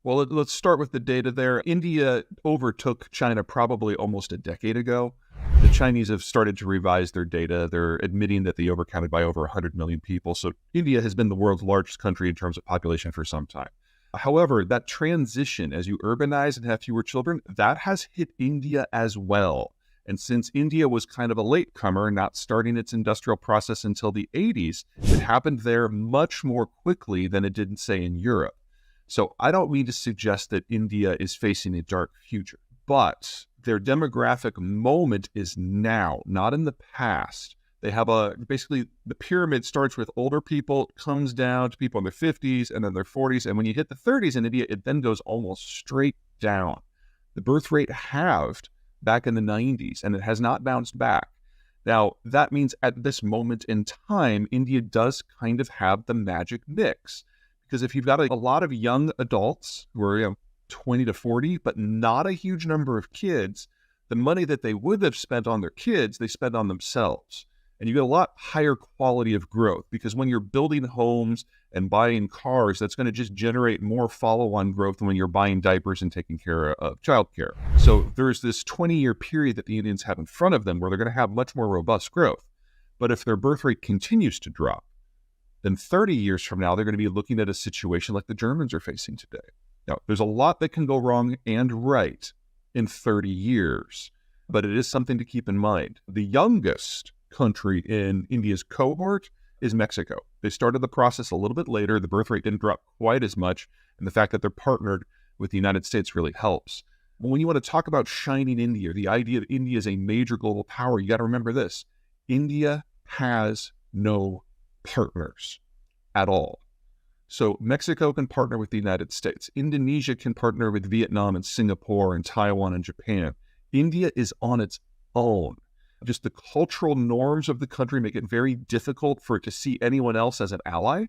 Well, let's start with the data there. India overtook China probably almost a decade ago. The Chinese have started to revise their data. They're admitting that they overcounted by over 100 million people. So India has been the world's largest country in terms of population for some time. However, that transition as you urbanize and have fewer children, that has hit India as well. And since India was kind of a latecomer, not starting its industrial process until the 80s, it happened there much more quickly than it did, say, in Europe. So I don't mean to suggest that India is facing a dark future, but their demographic moment is now, not in the past. They have basically the pyramid starts with older people, comes down to people in their 50s and then their 40s. And when you hit the 30s in India, it then goes almost straight down. The birth rate halved back in the 90s and it has not bounced back. Now, that means at this moment in time, India does kind of have the magic mix. Because if you've got a lot of young adults who are 20 to 40, but not a huge number of kids, the money that they would have spent on their kids, they spend on themselves. And you get a lot higher quality of growth because when you're building homes and buying cars, that's going to just generate more follow-on growth than when you're buying diapers and taking care of childcare. So there's this 20-year period that the Indians have in front of them where they're going to have much more robust growth. But if their birth rate continues to drop, then 30 years from now, they're going to be looking at a situation like the Germans are facing today. Now, there's a lot that can go wrong and right in 30 years, but it is something to keep in mind. The youngest country in India's cohort is Mexico. They started the process a little bit later. The birth rate didn't drop quite as much, and the fact that they're partnered with the United States really helps. But when you want to talk about shining India, the idea that India is a major global power, you got to remember this. India has no partners at all. So Mexico can partner with the United States. Indonesia can partner with Vietnam and Singapore and Taiwan and Japan. India is on its own. Just the cultural norms of the country make it very difficult for it to see anyone else as an ally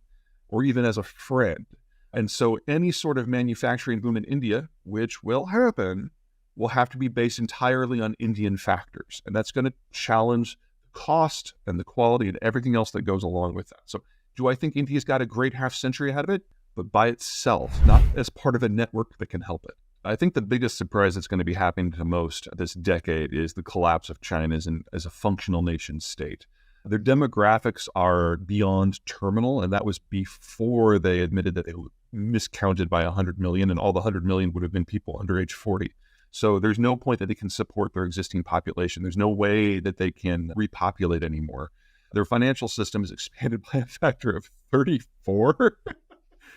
or even as a friend. And so any sort of manufacturing boom in India, which will happen, will have to be based entirely on Indian factors. And that's going to challenge cost and the quality and everything else that goes along with that. So do I think India's got a great half century ahead of it? But by itself, not as part of a network that can help it. I think the biggest surprise that's going to be happening to most this decade is the collapse of China as a functional nation state. Their demographics are beyond terminal, and that was before they admitted that they miscounted by 100 million, and all the 100 million would have been people under age 40. So there's no point that they can support their existing population. There's no way that they can repopulate anymore. Their financial system has expanded by a factor of 34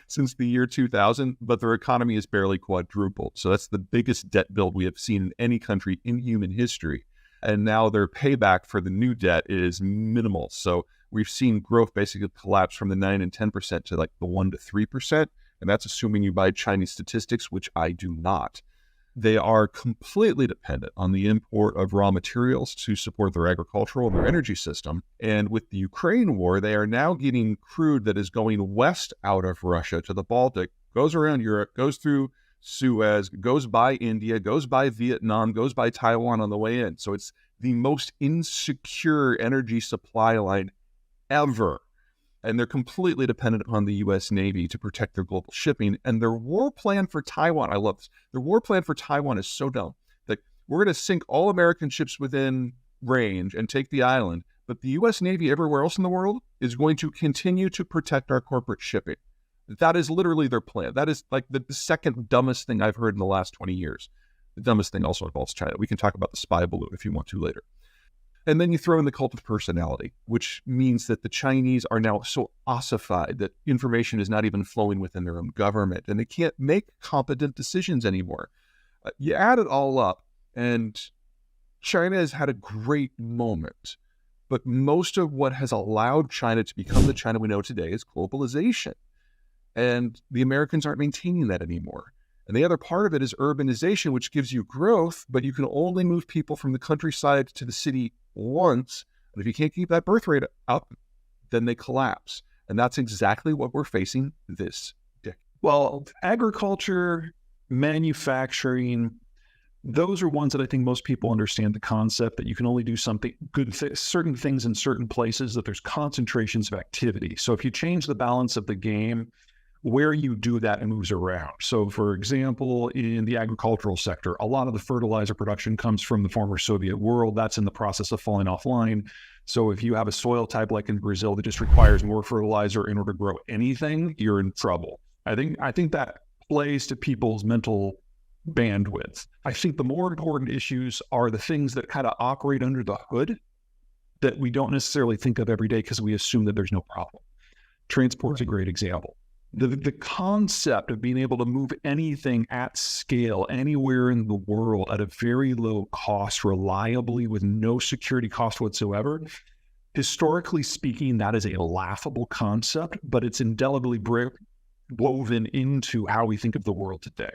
since the year 2000, but their economy is barely quadrupled. So that's the biggest debt build we have seen in any country in human history. And now their payback for the new debt is minimal. So we've seen growth basically collapse from the 9 and 10% to like the 1 to 3%. And that's assuming you buy Chinese statistics, which I do not. They are completely dependent on the import of raw materials to support their agricultural and their energy system. And with the Ukraine war, they are now getting crude that is going west out of Russia to the Baltic, goes around Europe, goes through Suez, goes by India, goes by Vietnam, goes by Taiwan on the way in. So it's the most insecure energy supply line ever. And they're completely dependent upon the U.S. Navy to protect their global shipping. And their war plan for Taiwan, I love this. Their war plan for Taiwan is so dumb. Like, we're going to sink all American ships within range and take the island. But the U.S. Navy everywhere else in the world is going to continue to protect our corporate shipping. That is literally their plan. That is like the second dumbest thing I've heard in the last 20 years. The dumbest thing also involves China. We can talk about the spy balloon if you want to later. And then you throw in the cult of personality, which means that the Chinese are now so ossified that information is not even flowing within their own government, and they can't make competent decisions anymore. You add it all up, and China has had a great moment. But most of what has allowed China to become the China we know today is globalization. And the Americans aren't maintaining that anymore. And the other part of it is urbanization, which gives you growth, but you can only move people from the countryside to the city once. And if you can't keep that birth rate up, then they collapse. And that's exactly what we're facing this decade. Well, agriculture, manufacturing, those are ones that I think most people understand the concept that you can only do something good, certain things in certain places, that there's concentrations of activity. So if you change the balance of the game, where you do that and moves around. So for example, in the agricultural sector, a lot of the fertilizer production comes from the former Soviet world. That's in the process of falling offline. So if you have a soil type like in Brazil that just requires more fertilizer in order to grow anything, you're in trouble. I think that plays to people's mental bandwidth. I think the more important issues are the things that kind of operate under the hood that we don't necessarily think of every day because we assume that there's no problem. Transport's a great example. The concept of being able to move anything at scale anywhere in the world at a very low cost, reliably, with no security cost whatsoever, historically speaking, that is a laughable concept, but it's indelibly woven into how we think of the world today.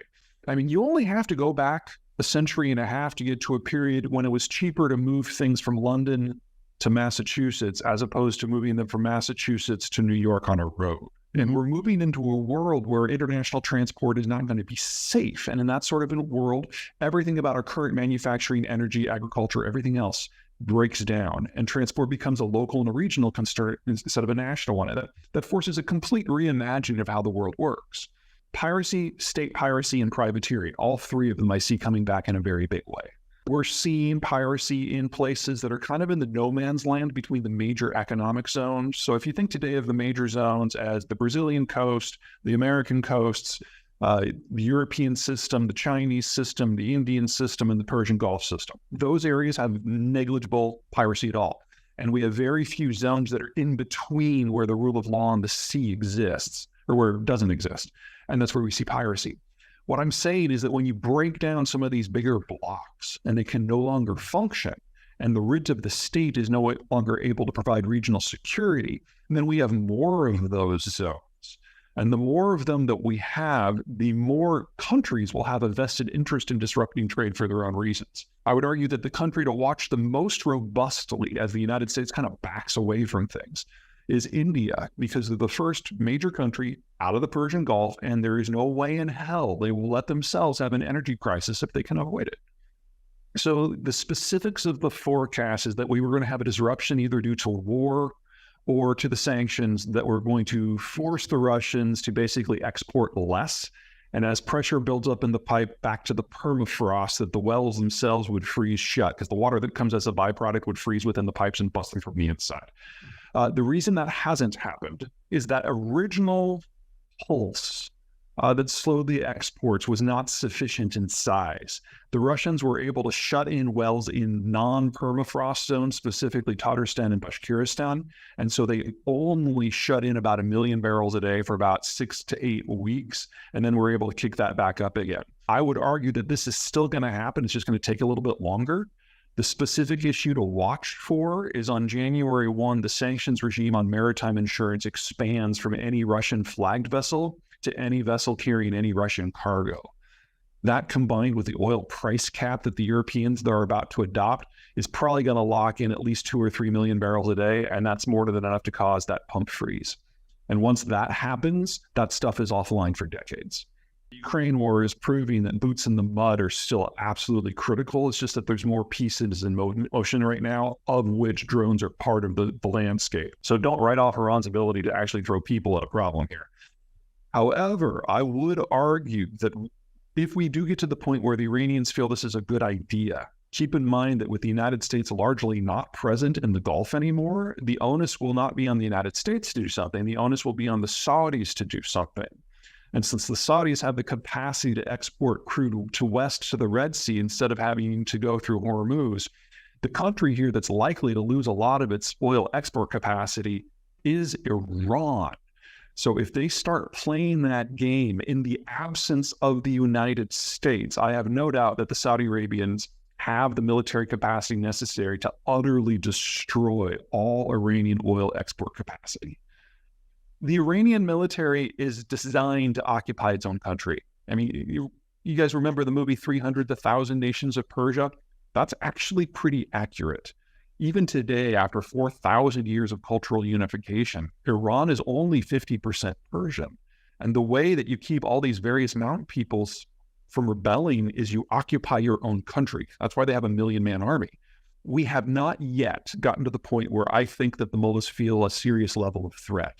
I mean, you only have to go back a century and a half to get to a period when it was cheaper to move things from London to Massachusetts as opposed to moving them from Massachusetts to New York on a road. And we're moving into a world where international transport is not going to be safe. And in that sort of a world, everything about our current manufacturing, energy, agriculture, everything else breaks down, and transport becomes a local and a regional concern instead of a national one. That forces a complete reimagining of how the world works. Piracy, state piracy, and privateering, all three of them I see coming back in a very big way. We're seeing piracy in places that are kind of in the no man's land between the major economic zones. So if you think today of the major zones as the Brazilian coast, the American coasts, the European system, the Chinese system, the Indian system, and the Persian Gulf system, those areas have negligible piracy at all. And we have very few zones that are in between where the rule of law on the sea exists, or where it doesn't exist. And that's where we see piracy. What I'm saying is that when you break down some of these bigger blocks and they can no longer function, and the writ of the state is no longer able to provide regional security, then we have more of those zones. And the more of them that we have, the more countries will have a vested interest in disrupting trade for their own reasons. I would argue that the country to watch the most robustly as the United States kind of backs away from things is India, because they're the first major country out of the Persian Gulf, and there is no way in hell they will let themselves have an energy crisis if they can avoid it. So the specifics of the forecast is that we were going to have a disruption either due to war or to the sanctions that were going to force the Russians to basically export less. And as pressure builds up in the pipe back to the permafrost, that the wells themselves would freeze shut because the water that comes as a byproduct would freeze within the pipes and bust them from the inside. The reason that hasn't happened is that original pulse that slowed the exports was not sufficient in size. The Russians were able to shut in wells in non-permafrost zones, specifically Tatarstan and Bashkiristan, and so they only shut in about 1 million barrels a day for about 6 to 8 weeks, and then were able to kick that back up again. I would argue that this is still going to happen. It's just going to take a little bit longer. The specific issue to watch for is on January 1, the sanctions regime on maritime insurance expands from any Russian flagged vessel to any vessel carrying any Russian cargo. That combined with the oil price cap that the Europeans are about to adopt is probably going to lock in at least 2 or 3 million barrels a day, and that's more than enough to cause that pump freeze. And once that happens, that stuff is offline for decades. The Ukraine war is proving that boots in the mud are still absolutely critical. It's just that there's more pieces in motion right now, of which drones are part of the landscape. So don't write off Iran's ability to actually throw people at a problem here. However, I would argue that if we do get to the point where the Iranians feel this is a good idea, keep in mind that with the United States largely not present in the Gulf anymore, the onus will not be on the United States to do something. The onus will be on the Saudis to do something. And since the Saudis have the capacity to export crude to west to the Red Sea instead of having to go through Hormuz, the country here that's likely to lose a lot of its oil export capacity is Iran. So if they start playing that game in the absence of the United States, I have no doubt that the Saudi Arabians have the military capacity necessary to utterly destroy all Iranian oil export capacity. The Iranian military is designed to occupy its own country. I mean, you guys remember the movie 300, The Thousand Nations of Persia? That's actually pretty accurate. Even today, after 4,000 years of cultural unification, Iran is only 50% Persian. And the way that you keep all these various mountain peoples from rebelling is you occupy your own country. That's why they have a 1 million-man army. We have not yet gotten to the point where I think that the mullahs feel a serious level of threat.